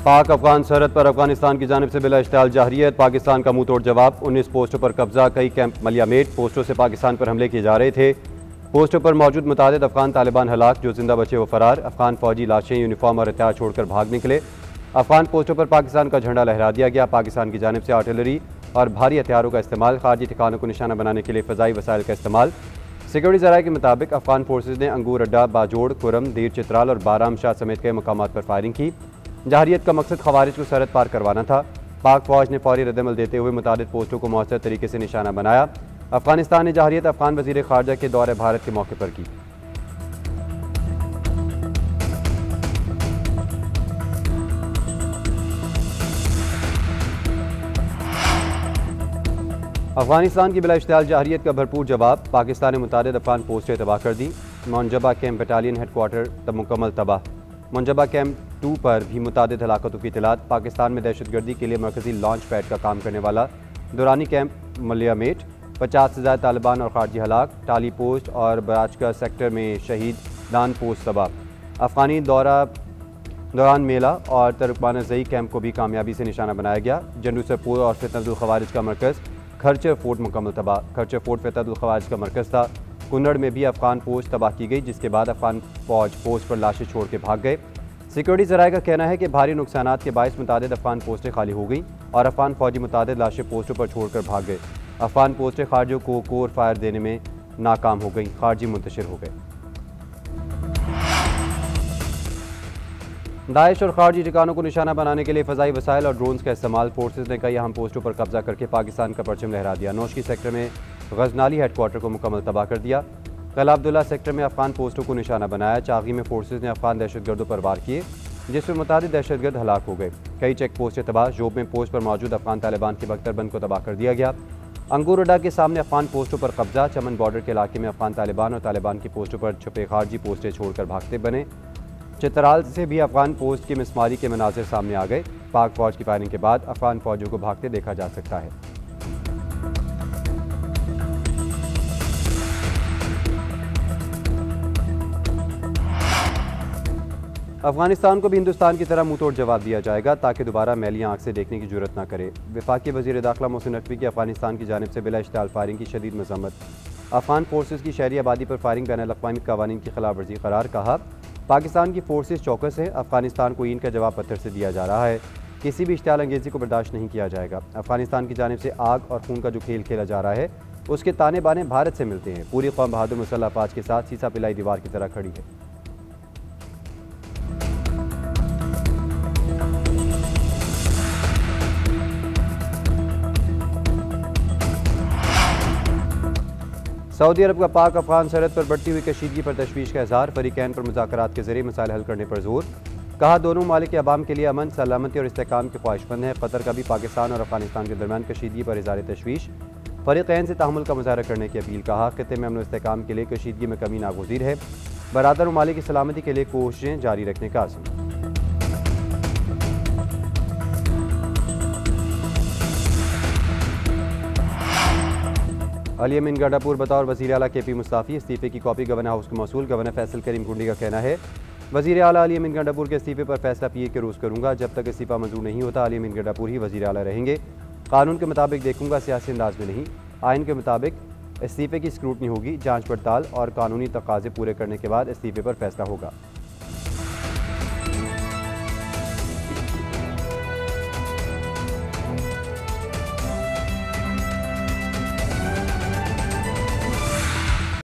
पाक अफगान सरहद पर अफगानिस्तान की जानिब से बिला इश्तिहाल जाहरियत, पाकिस्तान का मुंह तोड़ जवाब। 19 पोस्टों पर कब्जा, कई कैंप मलियामेट। पोस्टों से पाकिस्तान पर हमले किए जा रहे थे। पोस्टों पर मौजूद मुतादिद अफगान तालिबान हलाक, जो जिंदा बचे वो फरार। अफगान फौजी लाशें, यूनिफॉर्म और हथियार छोड़कर भाग निकले। अफगान पोस्टों पर पाकिस्तान का झंडा लहरा दिया गया। पाकिस्तान की जानिब से आर्टिलरी और भारी हथियारों का इस्तेमाल, खारजी ठिकानों को निशाना बनाने के लिए फ़ज़ाई वसाइल का इस्तेमाल। सिक्योरिटी ज़राए के मुताबिक अफगान फोर्सेज ने अंगूर अड्डा, बाजोड़, कुरम, दीर चित्राल और बाराम शाह समेत कई मकामात पर फायरिंग की। जाहरियत का मकसद खवारिज को सरहद पार करवाना था। पाक फौज ने फौरी रद्दमल देते हुए मुतादिद पोस्टों को मौसर तरीके से निशाना बनाया। अफगानिस्तान ने जाहरियत अफगान वज़ीर ख़ारजा के दौरे भारत के मौके पर की। अफगानिस्तान की बिला इश्तिहाल जाहरियत का भरपूर जवाब। पाकिस्तान ने मुतादिद अफगान पोस्टें तबाह कर दी। मुंजबा कैंप बटालियन हेडक्वार्टर तब मुकम्मल तबाह। मुंजबा कैंप 2 पर भी मुतादिद हलाकतों की इतलात। पाकिस्तान में दहशतगर्दी के लिए मरकजी लॉन्च पैड का काम करने वाला दुरानी कैंप मलियामेट, 50 से ज़्यादा तालिबान और खारजी हलाक। टाली पोस्ट और बराचका सेक्टर में शहीद, दान पोस्ट तबाह। अफगानी दौरान मेला और तुर्कमानजई कैंप को भी कामयाबी से निशाना बनाया गया। जन्नूसरपुर और फितनतुल खवारिज का मरकज़ खर्चे फोर्ट मुकम्मल तबाह। खर्चे फोर्ट फितनतुल खवारिज का मरकज़ था। कुन्नड़ में भी अफगान पोस्ट तबाह की गई, जिसके बाद अफगान फौज पोस्ट पर लाशें छोड़ के भाग गए। सिक्योरिटी ज़राए का कहना है कि भारी नुकसानात के बायस मुतादिद अफगान पोस्टें खाली हो गई और अफगान फौजी मुतादिद लाशें पोस्टों पर छोड़कर भाग गए। अफगान पोस्टें खारजियों को कोर फायर देने में नाकाम हो गई। खारजी मुंतशिर हो गए। दाइश और खारजी ठिकानों को निशाना बनाने के लिए फ़ज़ाई वसाइल और ड्रोन्स का इस्तेमाल। फोर्सेज ने कई अहम पोस्टों पर कब्जा करके पाकिस्तान का परचम लहरा दिया। नौशकी सेक्टर में गजनाली हेडक्वार्टर को मुकम्मल तबाह कर दिया। कला अब्दुल्ला सेक्टर में अफगान पोस्टों को निशाना बनाया। चागी में फोर्सेज ने अफगान दहशतगर्दों पर वार किए, जिसमें मुतादिद दहशतगर्द हलाक हो गए। कई चेक पोस्टें तबाह। जोब में पोस्ट पर मौजूद अफगान तालिबान के बख्तरबंद को तबाह कर दिया गया। अंगूर अड्डा के सामने अफगान पोस्टों पर कब्जा। चमन बॉर्डर के इलाके में अफगान तालिबान और तालिबान की पोस्टों पर छुपे खारजी पोस्टें छोड़कर भागते बने। चित्राल से भी अफगान पोस्ट की मिसमारी के मनाजिर सामने आ गए। पाक फौज की फायरिंग के बाद अफगान फौजियों को भागते देखा जा सकता है। अफगानिस्तान को भी हिंदुस्तान की तरह मुंह तोड़ जवाब दिया जाएगा, ताकि दोबारा मैली आंख से देखने की जरूरत न करे। वफाकी वज़ीर दाखिला मोहसिन नकवी की अफगानिस्तान की जानिब से बिला इश्तिहाल फायरिंग की शदीद मज़म्मत। अफगान फोर्सेज की शहरी आबादी पर फायरिंग बैनुल अक़वामी क़वानीन की खिलाफ वर्जी करार। कहा, पाकिस्तान की फोर्सेज चौकस है। अफगानिस्तान को ईंट का जवाब पत्थर से दिया जा रहा है। किसी भी इश्तिहाल अंगेज़ी को बर्दाश्त नहीं किया जाएगा। अफगानिस्तान की जानिब से आग और खून का जो खेल खेला जा रहा है, उसके ताने बाने भारत से मिलते हैं। पूरी कौम बहादुर मुसल्लह अफवाज के साथ सीसा पिलाई दीवार की तरह खड़ी है। सऊदी अरब का पाक अफगान सरहद पर बढ़ती हुई कशीदगी पर तशवीश का इज़हार। फरीकैन पर मुज़ाकरात के जरिए मसाइल हल करने पर जोर। कहा, दोनों ममालिक के अवाम के लिए अमन, सलामती और इस्तेहकाम के ख्वाहिशमंद है। कतर का भी पाकिस्तान और अफगानिस्तान के दरमियान कशीदगी पर इज़हार तशवीश। फरीकैन से तहम्मुल का मुज़ाहरा करने की अपील। कहा, खित्ते में अमन और इस्तेहकाम के लिए कशीदगी में कमी नागुज़ीर है। बरादर ममालिक की सलामती के लिए कोशिशें जारी रखने का आज़म। अली अमीन गंडापुर बतौर वज़ीर आला KP मुस्ताफ़ी। इस्तीफ़े की कॉपी गवर्नर हाउस को मौसूल। गवर्नर फैसल करीम गुंडी का कहना है, वज़ीर आला अली अमीन गंडापुर के इस्तीफ़े पर फैसला PA के रोज़ करूँगा। जब तक इस्तीफ़ा मंजूर नहीं होता, अली अमीन गंडापुर ही वज़ीर आला रहेंगे। कानून के मुताबिक देखूँगा, सियासी अंदाज में नहीं। आइन के मुताबिक इस्तीफ़े की स्क्रूटनी होगी, जाँच पड़ताल और कानूनी तकाज़े पूरे करने के बाद इस्तीफ़े पर फैसला होगा।